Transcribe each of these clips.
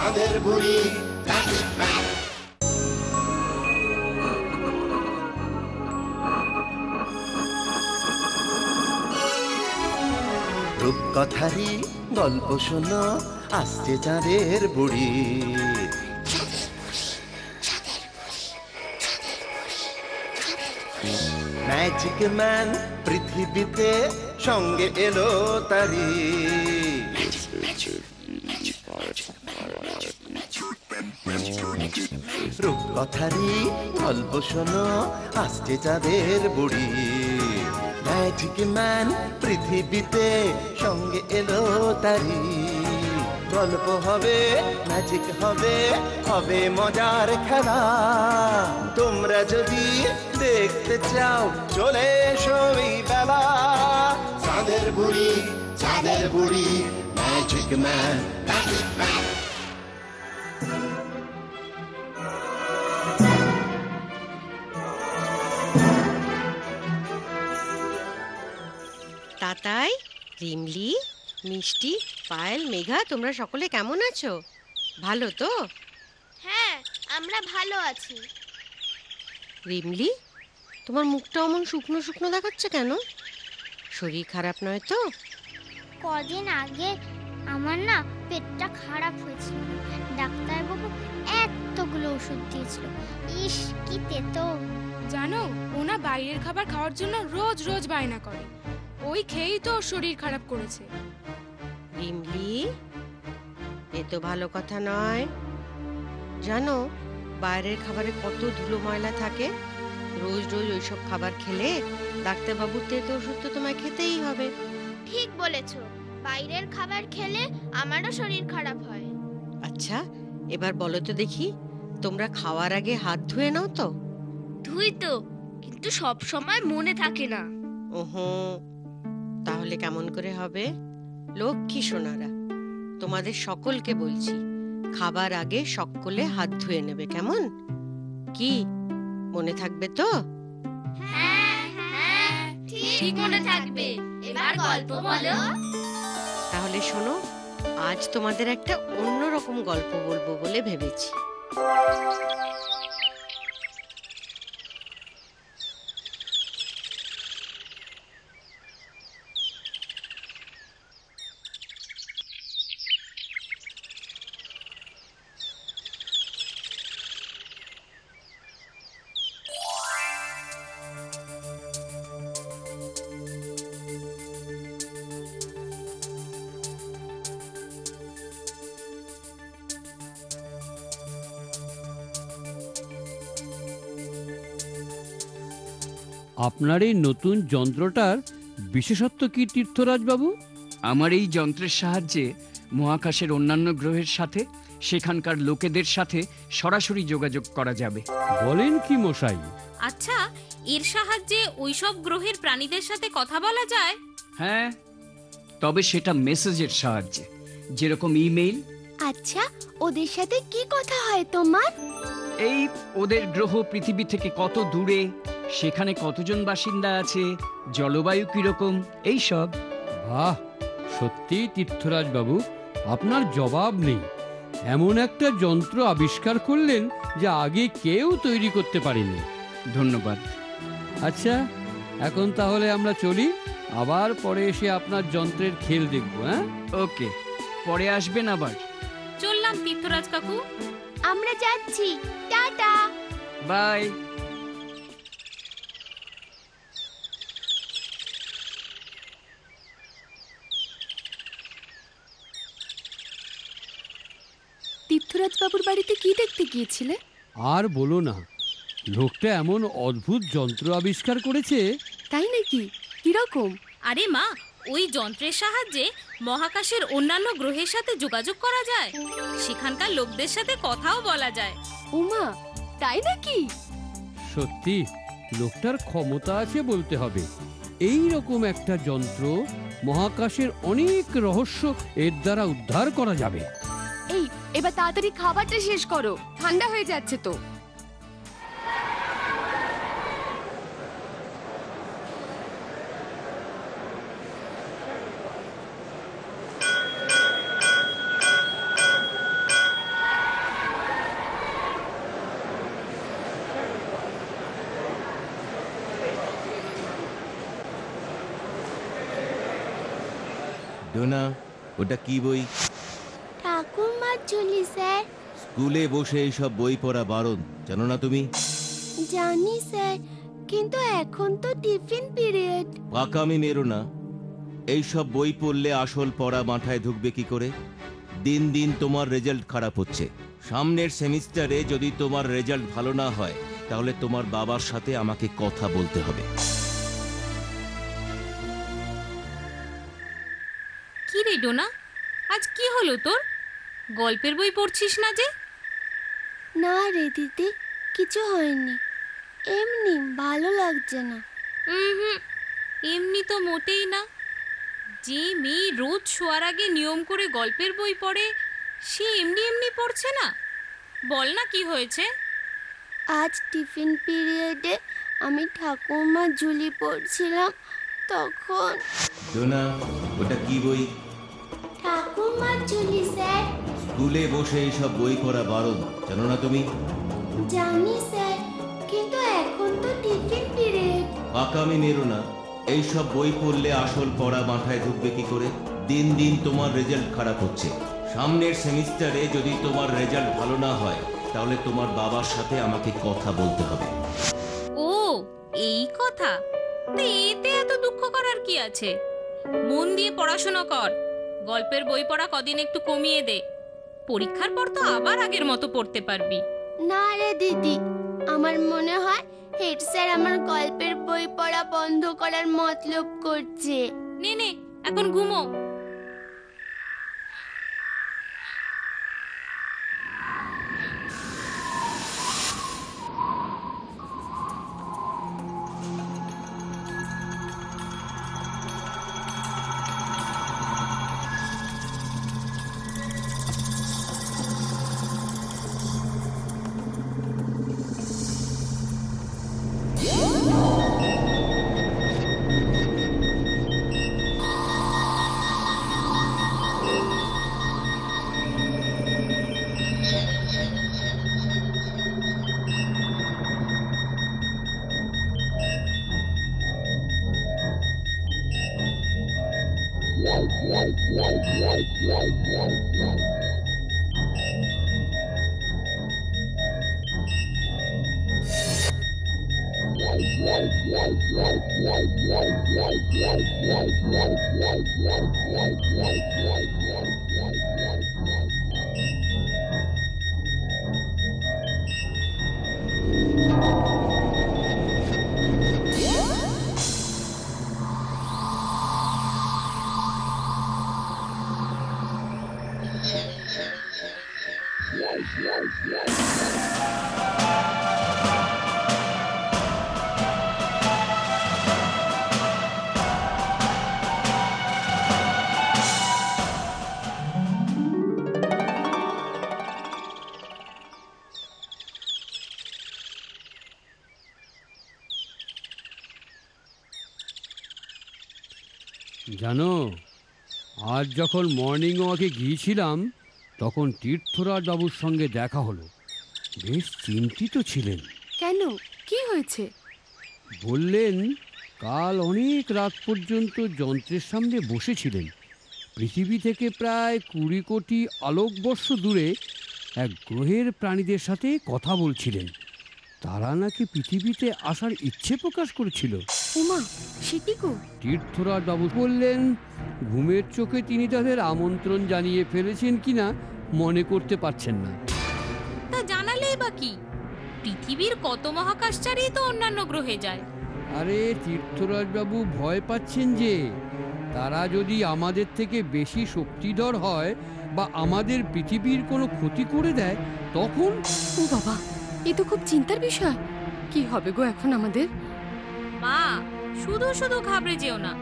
চাঁদের বুড়ি magic man. রূপকথারই গল্প শোনো, আসছে চাঁদের বুড়ি। ম্যাজিক ম্যান পৃথিবীতে সঙ্গে এলো তারি। রূপকথারই গল্প শোনো, আসছে চাঁদের বুড়ি। ম্যাজিক ম্যান পৃথিবীতে সঙ্গে এলো তারি। গল্প হবে, ম্যাজিক হবে, হবে মজার খেলা। তোমরা যদি দেখতে চাও চলে এসো এই বেলা। চাঁদের বুড়ি, চাঁদের বুড়ি, magic man, magic man. Tatai, Rimli, Mishti, Payel, Megha, তোমরা সকলে কেমন আছো? ভালো তো? হ্যাঁ, আমরা ভালো আছি। রিমলি, তোমার মুখটা অমন শুকনো শুকনো দেখাচ্ছে কেন? শরীর খারাপ নয় তো? কদিন আগে আমার না পেটটা খারাপ হয়েছিল। ডাক্তারবাবু এতগুলো ওষুধ দিয়েছিল। ইস, কি তেতো। জানো, ওনা বাইরের খাবার খাওয়ার জন্য রোজ রোজ বায়না করে। ওই খেয়েই তো শরীর খারাপ করেছে। রিমলি, এ তো ভালো কথা নয়। জানো, বাইরের খাবারে কত ধুলো ময়লা থাকে। রোজ রোজ ওইসব খাবার খেলে ডাক্তারবাবুর তেতো ওষুধ তো তোমায় খেতেই হবে। ঠিক বলেছো, বাইরের খাবার খেলে আমারও শরীর খারাপ হয়। আচ্ছা, এবার বলো তো দেখি, তোমরা খাওয়ার আগে হাত ধুয়ে নাও তো? ধুই তো, কিন্তু সব সময় মনে থাকে না। ওহো, তাহলে কেমন করে হবে? লক্ষ্মী সোনারা, তোমাদের সকলকে বলছি, খাবার আগে সকলে হাত ধুয়ে নেবে, কেমন? কি মনে থাকবে তো? হ্যাঁ হ্যাঁ, ঠিক মনে থাকবে। এবার গল্প বলো। তাহলে শোনো, আজ তোমাদের একটা অন্যরকম গল্প বলবো বলে ভেবেছি। আপনার এই নতুন যন্ত্রটার বিশেষত্ব কি তীর্থরাজ বাবু? আমার এই যন্ত্রের সাহায্যে মহাকাশের অন্যান্য গ্রহের সাথে সেখানকার লোকেদের সাথে সরাসরি যোগাযোগ করা যাবে। বলেন কি মশাই? আচ্ছা, এর সাহায্যে ওইসব গ্রহের প্রাণীদের সাথে কথা বলা যায়? হ্যাঁ, তবে সেটা মেসেজের সাহায্যে, যেরকম ইমেইল। আচ্ছা, ওদের সাথে কি কথা হয় তোমার? এই ওদের গ্রহ পৃথিবী থেকে কত দূরে, সেখানে কতজন বাসিন্দা আছে, জলবায়ু কিরকম, এই সব। বাহ, সত্যি তীর্থরাজ বাবু, আপনার জবাব নেই। এমন একটা যন্ত্র আবিষ্কার করলেন যা আগে কেউ তৈরি করতে পারেনি। ধন্যবাদ। আচ্ছা, এখন তাহলে আমরা চলি, আবার পরে এসে আপনার যন্ত্রের খেল দেখব। হ্যাঁ, ওকে, পরে আসবেন আবার। চললাম তীর্থরাজ কাকু। আমরা যাচ্ছি, টাটা। বাই। তীর্থরাজ বাবুর বাড়িতে কি দেখতে গিয়েছিলে? আর বলো না, লোকটা এমন অদ্ভুত যন্ত্র আবিষ্কার করেছে। তাই নাকি? কিরকম? আরে মা, ওই যন্ত্রের সাহায্যে মহাকাশের অন্যান্য গ্রহের সাথে যোগাযোগ করা যায়, সেখানকার লোকদের সাথে কথাও বলা যায়। ওমা, তাই নাকি? সত্যি লোকটার ক্ষমতা আছে বলতে হবে। এই রকম একটা যন্ত্র মহাকাশের অনেক রহস্য এর দ্বারা উদ্ধার করা যাবে। এই, এবার তাড়াতাড়ি খাবারটা শেষ করো, ঠান্ডা হয়ে যাচ্ছে তো। ডোনা, ওটা কি বই? ঠাকুরমার ঝুলি স্যার। স্কুলে বসে এইসব বই পড়া বারণ, জানো না তুমি? জানি স্যার, কিন্তু এখন তো টিফিন পিরিয়ড। পাকামি মেরো না। এইসব বই পড়লে আসল পড়া মাথায় ঢুকবে কি করে? দিন দিন তোমার রেজাল্ট খারাপ হচ্ছে। সামনের সেমিস্টারে যদি তোমার রেজাল্ট ভালো না হয়, তাহলে তোমার বাবার সাথে আমাকে কথা বলতে হবে। কি রে ডোনা, আজ কি হলো তোর? গল্পের বই পড়ছিস না যে? না রে দিদি, কিছু হয়নি, এমনি ভালো লাগছে না। হুম, এমনি তো মোটেই না। যে মেয়ে রোজ শোয়ার আগে নিয়ম করে গল্পের বই পড়ে, সে এমনি এমনি পড়ছে না। বল না কি হয়েছে? আজ টিফিন পিরিয়ডে আমি ঠাকুরমার ঝুলি পড়ছিলাম, তখন। ডোনা, ওটা কি বই? ঠাকুরমার ঝুলি স্যার। স্কুলে বসে এইসব বই পড়া বারণ, জানো না তুমি? জানি স্যার, কিন্তু এখন তো টিফিন পিরিয়ড। পাকামি মেরো না। এইসব বই পড়লে আসল পড়া মাথায় ঢুকবে কি করে? দিন দিন তোমার রেজাল্ট খারাপ হচ্ছে। সামনের সেমিস্টারে যদি তোমার রেজাল্ট ভালো না হয়, তাহলে তোমার বাবার সাথে আমাকে কথা বলতে হবে। ও, এই কথা? তো এতে এত দুঃখ করার কি আছে? মন দিয়ে পড়াশোনা কর। গল্পের বই পড়া কদিন একটু কমিয়ে দে। পরীক্ষার পর তো আবার আগের মতো পড়তে পারবি। না রে দিদি, আমার মনে হয় হেড স্যার আমার গল্পের বই পড়া বন্ধ করার মতলব করছে। নে নে, এখন ঘুমো। জানো, আজ যখন মর্নিং ওয়াকে গিয়েছিলাম, তখন তীর্থরাজ বাবুর সঙ্গে দেখা হলো। বেশ চিন্তিত ছিলেন। কেন, কি হয়েছে? বললেন কাল অনেক রাত পর্যন্ত যন্ত্রের সামনে বসেছিলেন। পৃথিবী থেকে প্রায় 20 কোটি আলোকবর্ষ দূরে এক গ্রহের প্রাণীদের সাথে কথা বলছিলেন। তারা নাকি পৃথিবীতে আসার ইচ্ছে প্রকাশ করেছিল। উমা, সে কি গো? তীর্থরাজ বাবু বললেন ঘুমের চোখে তিনি তাদের আমন্ত্রণ জানিয়ে ফেলেছেন কিনা মনে করতে পারছেন না। তা জানালেই বা কি? পৃথিবীর কত মহাকাশচারী তো অন্যান্য গ্রহে যায়। আরে তীর্থরাজ বাবু ভয় পাচ্ছেন যে তারা যদি আমাদের থেকে বেশি শক্তিধর হয় বা আমাদের পৃথিবীর কোনো ক্ষতি করে দেয়, তখন। ও বাবা, এ তো খুব চিন্তার বিষয়। কি হবে গো এখন আমাদের? মা, শুধু শুধু ঘাবড়ে যেও না।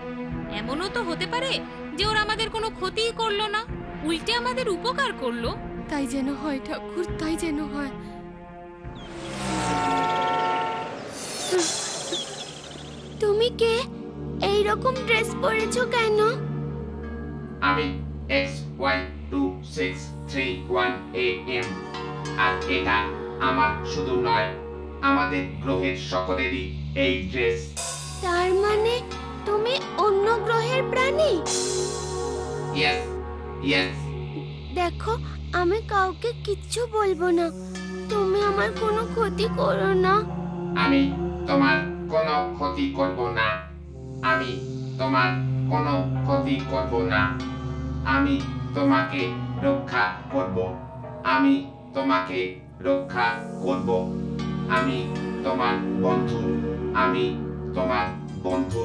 এমনও তো হতে পারে যে ওরা আমাদের কোনো ক্ষতিই করলো না, উল্টে আমাদের উপকার করলো। তাই যেন হয় ঠাকুর, তাই যেন হয়। তুমি কে? এই রকম ড্রেস পরেছো কেন? আমি X122631AM, আর এটা আমার শুধু নয়, আমাদের গ্রহের সকলেরই এই ড্রেস। তার মানে তুমি অন্য গ্রহের প্রাণী? Yes yes. দেখো, আমি কাউকে কিচ্ছু বলবো না। তুমি আমার কোনো ক্ষতি করো না। আমি তোমার কোনো ক্ষতি করব না। আমি তোমার কোনো ক্ষতি করব না। আমি তোমাকে রক্ষা করব। আমি তোমাকে রক্ষা করব। আমি তোমার বন্ধু। আমি তোমার বন্ধু।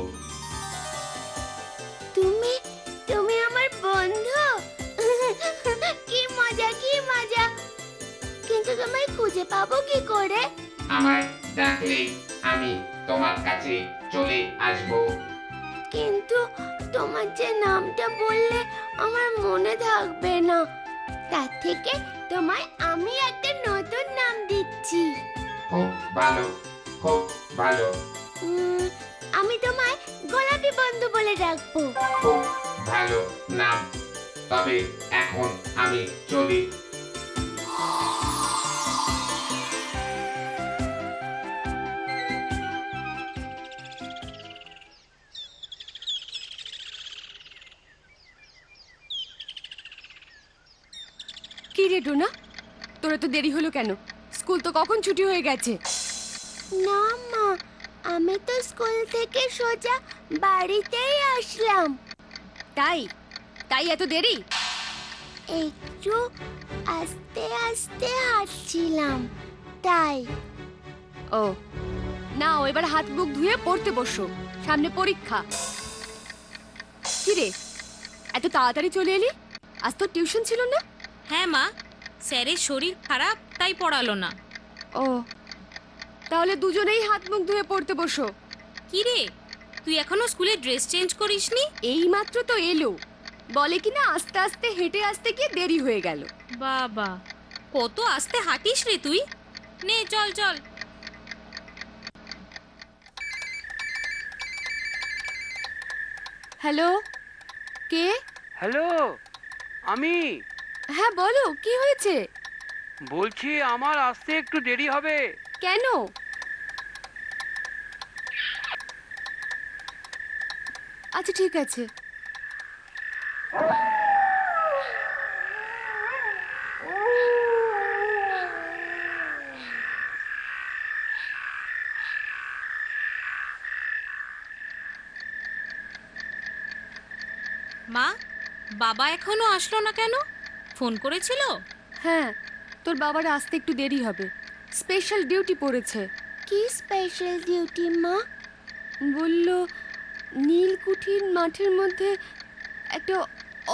তুমি তুমি আমার বন্ধু? কি মজা, কি মজা! কিন্তু তোমায় খুঁজে পাবো কি করে? আমায় ডাকলে আমি তোমার কাছে চলে আসব। কিন্তু তোমার যে নামটা বললে আমার মনে থাকবে না। তার থেকে তোমায় আমি একটা নতুন নাম দিচ্ছি। খুব ভালো, খুব ভালো। আমি তোমায় গোলাপি বন্ধু বলে ডাকবো। খুব ভালো নাম। তবে এখন আমি চলি। কি রে টোনা, তোরা তো দেরি হলো কেন? স্কুল তো কখন ছুটি হয়ে গেছে। না মা, আমি তো স্কুল থেকে সোজা বাড়িতেই আসলাম। তাই তাই এত দেরি? একটু আস্তে আস্তে হাঁটছিলাম, তাই। ও নাও, এবার হাত মুখ ধুয়ে পড়তে বসো, সামনে পরীক্ষা। কি রে, এত তাড়াতাড়ি চলে এলি? আজ তো টিউশন ছিল না? হ্যাঁ মা, স্যারের শরীর খারাপ তাই পড়ালো না। ও, তাহলে দুজনেই হাত মুখ ধুয়ে পড়তে বসো। কি রে, তুই এখনো স্কুলে ড্রেস চেঞ্জ করিসনি? এই মাত্র তো এলো, বলে কিনা আস্তে আস্তে হেঁটে আসতে গিয়ে দেরি হয়ে গেল। বাবা, কত আস্তে হাঁটিস রে তুই। নে চল চল। হ্যালো, কে? হ্যালো, আমি হ্যাঁ বলো, কি হয়েছে? বলছি আমার আসতে একটু দেরি হবে। কেন? আচ্ছা ঠিক আছে। মা, বাবা এখনো আসলো না কেন? ফোন করেছিল? হ্যাঁ, তোর বাবার আসতে একটু দেরি হবে, স্পেশাল ডিউটি পড়েছে। কি স্পেশাল ডিউটি মা? বলল নীলকুঠির মাঠের মধ্যে একটা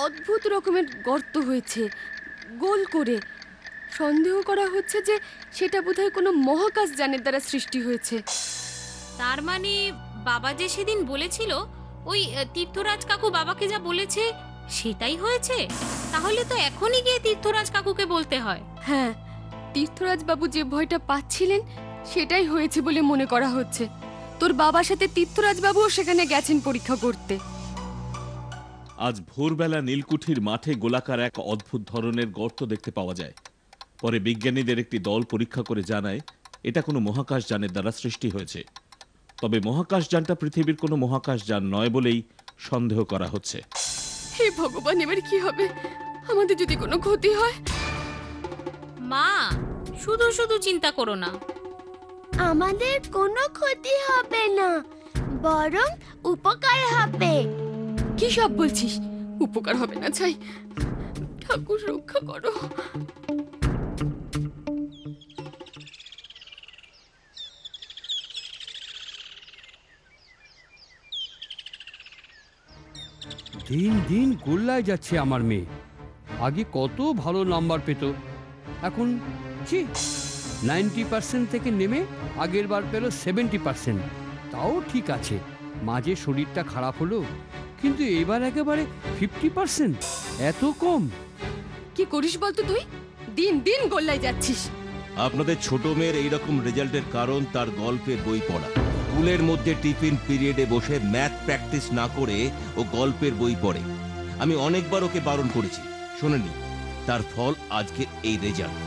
অদ্ভুত রকমের গর্ত হয়েছে, গোল করে। সন্দেহ করা হচ্ছে যে সেটা বোধহয় কোনো মহাকাশযানের দ্বারা সৃষ্টি হয়েছে। তার মানে বাবা যে সেদিন বলেছিল, ওই তীর্থরাজ কাকু বাবাকে যা বলেছে সেটাই হয়েছে। তাহলে তো এখনই গিয়ে তীর্থরাজ কাকুকে বলতে হয়। হ্যাঁ, তীর্থরাজ বাবু যে ভয়টা পাচ্ছিলেন সেটাই হয়েছে বলে মনে করা হচ্ছে। তোর বাবার সাথে তীর্থরাজ বাবুও সেখানে গেছেন পরীক্ষা করতে। আজ ভোরবেলা নীলকুঠির মাঠে গোলাকার এক অদ্ভুত ধরনের গর্ত দেখতে পাওয়া যায়। পরে বিজ্ঞানীদের একটি দল পরীক্ষা করে জানায় এটা কোনো মহাকাশযানের দ্বারা সৃষ্টি হয়েছে। তবে মহাকাশযানটা পৃথিবীর কোনো মহাকাশযান নয় বলেই সন্দেহ করা হচ্ছে। হে ভগবান, এবার কি হবে? আমাদের যদি কোনো ক্ষতি হয়? মা, শুধু শুধু চিন্তা করো না। আমাদের কোনো ক্ষতি হবে না, বরং উপকার হবে। কি সব বলছিস? উপকার হবে না ছাই, ঠাকুর রক্ষা করো। দিন দিন গোল্লায় যাচ্ছে আমার মেয়ে। আগে কত ভালো নাম্বার পেত, এখন 90% থেকে নেমে আগের বার পেল 70%। তাও ঠিক আছে, মাঝে শরীরটা খারাপ হলো, কিন্তু এবার একেবারে 50%। এত কম? কি করিস বলতো তুই? দিন দিন গোল্লায় যাচ্ছিস। আপনাদের ছোট মেয়ের এইরকম রেজাল্টের কারণ তার গল্পের বই পড়া। স্কুলের মধ্যে টিফিন পিরিয়ডে বসে ম্যাথ প্র্যাকটিস না করে ও গল্পের বই পড়ে। আমি অনেকবার ওকে বারণ করেছি, শোনেনি। তার ফল আজকে এই রেজাল্ট।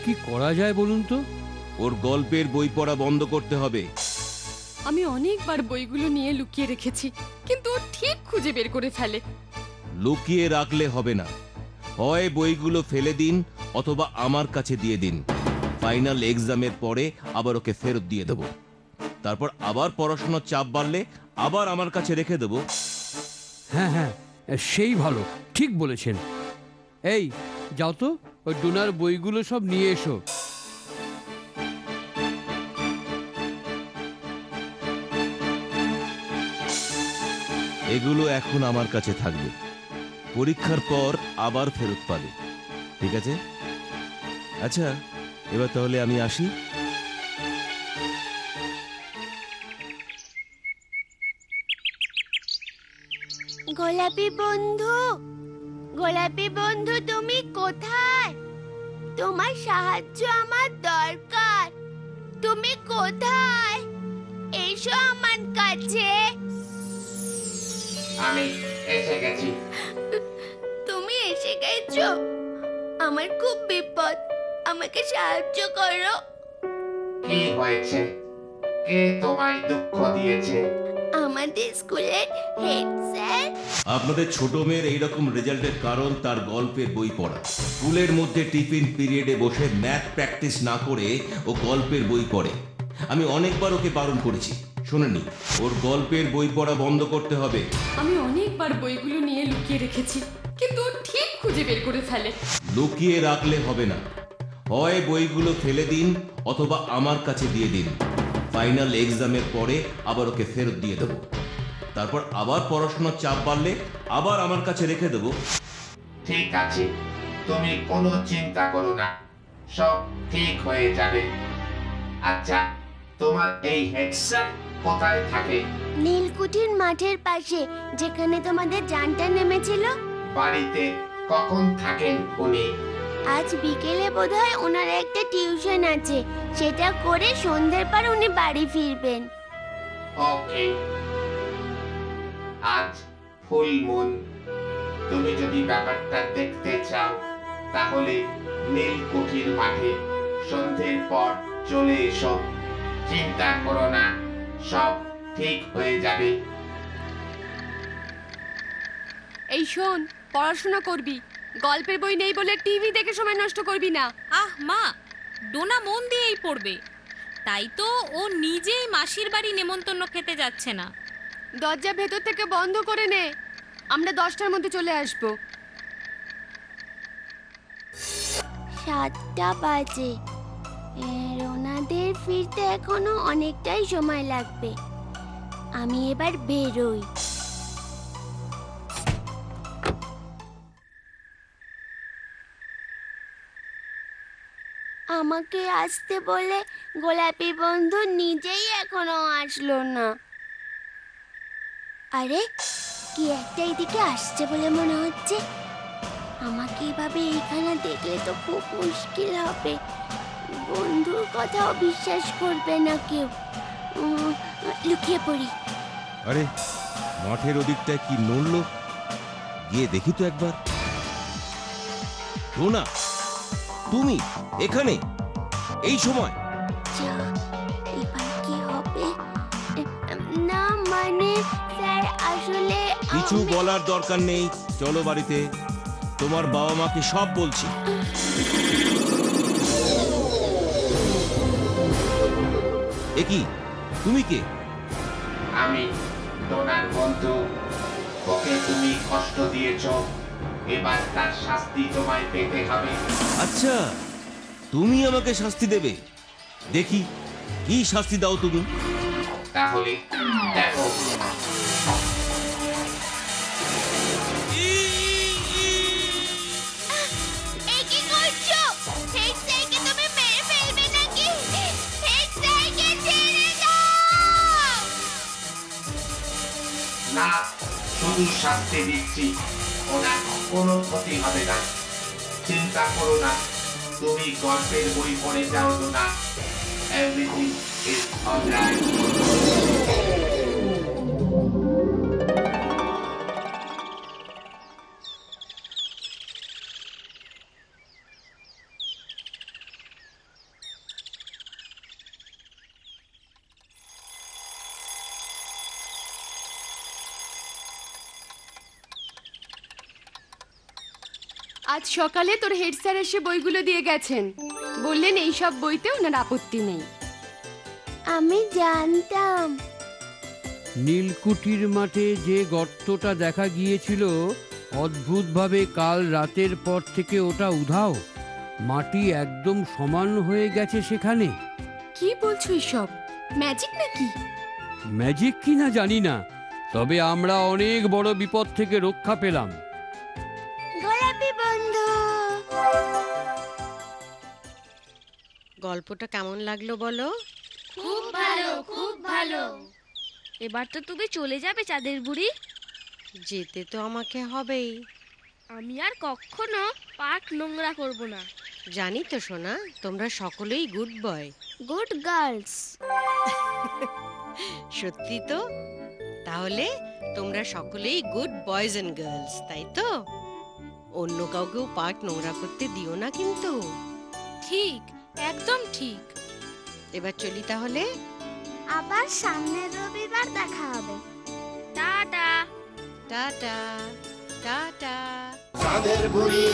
কি করা যায় বলুন তো? ওর গল্পের বই পড়া বন্ধ করতে হবে। আমি অনেকবার বইগুলো নিয়ে লুকিয়ে রেখেছি, কিন্তু ঠিক খুঁজে বের করে ফেলে। লুকিয়ে রাখলে হবে না, হয় বইগুলো ফেলে দিন অথবা আমার কাছে দিয়ে দিন। ফাইনাল এক্সামের পরে আবার ওকে ফেরত দিয়ে দেবো। তারপর আবার পড়াশোনার চাপ বাড়লে আবার আমার কাছে রেখে দেবো। হ্যাঁ হ্যাঁ, সেই ভালো, ঠিক বলেছেন। এই যাও তো, ওই ডোনার বইগুলো সব নিয়ে এসো। এগুলো এখন আমার কাছে থাকবে, পরীক্ষার পর আবার ফেরত পাবে, ঠিক আছে? আচ্ছা, এবার তাহলে আমি আসি। গোলাপি বন্ধু, গোলাপি বন্ধু, তুমি কোথায়? তোমার সাহায্য আমার দরকার। তুমি কোথায়? এসো আমার কাছে। আমি এসে গেছি। তুমি এসে গেছো? আমার খুব বিপদ, আমাকে সাহায্য করো। কি হয়েছে? কে তোমায় দুঃখ দিয়েছে? আমাদের স্কুলের হেড স্যার। আপনাদের ছোট মেয়ের এইরকম রেজাল্টের কারণ তার গল্পের বই পড়া। স্কুলের মধ্যে টিফিন পিরিয়ডে বসে ম্যাথ প্র্যাকটিস না করে ও গল্পের বই পড়ে। আমি অনেকবার ওকে বারণ করেছি, শোনেনি। ওর গল্পের বই পড়া বন্ধ করতে হবে। আমি অনেকবার বইগুলো নিয়ে লুকিয়ে রেখেছি, কিন্তু ও ঠিক খুঁজে বের করে ফেলে। লুকিয়ে রাখলে হবে না, হয় বইগুলো ফেলে দিন অথবা আমার কাছে দিয়ে দিন। ফাইনাল এক্সামের পরে আবার ওকে ফেরত দিয়ে দেবো। তারপর আবার পড়াশোনার চাপ বাড়লে আবার আমার কাছে রেখে দেবো। ঠিক আছে, তুমি কোনো চিন্তা করো না, সব ঠিক হয়ে যাবে। আচ্ছা, তোমার এই হেড স্যার কোথায় থাকে? নীলকুঠির মাঠের পাশে, যেখানে তোমাদের যানটা নেমেছিল। বাড়িতে কখন থাকেন উনি? আজ বিকেলে বোধহয় ওনার একটা টিউশন আছে, সেটা করে সন্ধ্যের পর উনি বাড়ি ফিরবেন। ওকে। আজ ফুল মুন, তুমি যদি ব্যাপারটা দেখতে চাও তাহলে নীলকুঠির মাঠে সন্ধ্যের পর চলে এসো। চিন্তা করো না, সব ঠিক হয়ে যাবে। এই শোন, পড়াশোনা করবি, গল্পের বই নেই বলে টিভি দেখে সময় নষ্ট করবি না। আহ মা, ডোনা মন দিয়েই পড়বে, তাই তো ও নিজেই মাসির বাড়ি নেমন্তন্ন খেতে যাচ্ছে না। দরজা ভেতর থেকে বন্ধ করে নে, আমরা 10টার মধ্যে চলে আসবো। 7টা বাজে, রোনাদের ফিরতে এখনো অনেকটাই সময় লাগবে। আমি এবার বেরোই। আমাকে আসতে বলে গোলাপি বন্ধু নিজেই এখনো আসলো না। আরে, কি একটা এদিকে আসছে বলে মনে হচ্ছে। আমাকে এভাবে এইখানে দেখলে তো খুব মুশকিল হবে। বন্ধুর কথাও বিশ্বাস করবে না কেউ। লুকিয়ে পড়ি। আরে, মাঠের ওদিকটায় কি নড়লো? গিয়ে দেখি তো একবার। রোনা, তুমি এখানে এই সময়? যা, এবার কি হবে? না মানে স্যার, আসলে কিছু বলার দরকার নেই, চলো বাড়িতে। তোমার বাবা মাকে সব বলছি। এ কি, তুমি কে? আমি ডোনার বন্ধু। ওকে তুমি কষ্ট দিয়েছো, এবার তার শাস্তি তোমায় পেতে হবে। আচ্ছা, তুমি আমাকে শাস্তি দেবে? দেখি কি শাস্তি দাও তুমি। তাহলে দেখো। কি করছো? হেড স্যারকে তুমি মেরে ফেলবে নাকি? হেড স্যারকে ছেড়ে দাও। না, শুধু শাস্তি দিচ্ছি, ওনার কোনো ক্ষতি হবে না। চিন্তা করো না, তুমি গল্পের বই পড়ে যাও না। Everything is alright. আজ সকালে তোর হেড স্যার এসে বইগুলো দিয়ে গেছেন, বললেন এই সব বইতে ওনার আপত্তি নেই। আমি জানতাম। নীলকুঠির মাঠে যে গর্তটা দেখা গিয়েছিল, অদ্ভুতভাবে কাল রাতের পর থেকে ওটা উধাও। মাটি একদম সমান হয়ে গেছে সেখানে। কি বলছো এসব? ম্যাজিক নাকি? ম্যাজিক কিনা জানি না, তবে আমরা অনেক বড় বিপদ থেকে রক্ষা পেলাম। গোলাপি বন্ধু, গল্পটা কেমন লাগলো বলো? খুব ভালো, খুব ভালো। এবার তো তুমি চলে যাবে চাঁদের বুড়ি। যেতে তো আমাকে হবেই। আমি আর কখনো পার্ক নোংরা করব না। জানি তো সোনা, তোমরা সকলেই গুড বয়। Good girls. সত্যি তো? তাহলে তোমরা সকলেই গুড বয়েজ এন্ড গার্লস, তাই তো? অন্য কাউকেও পার্ক নোংরা করতে দিও না কিন্তু। ঠিক, একদম ঠিক। এবার চলি তাহলে। আবার সামনের রবিবার দেখা হবে। টাটা। Tata tata. চাঁদের বুড়ি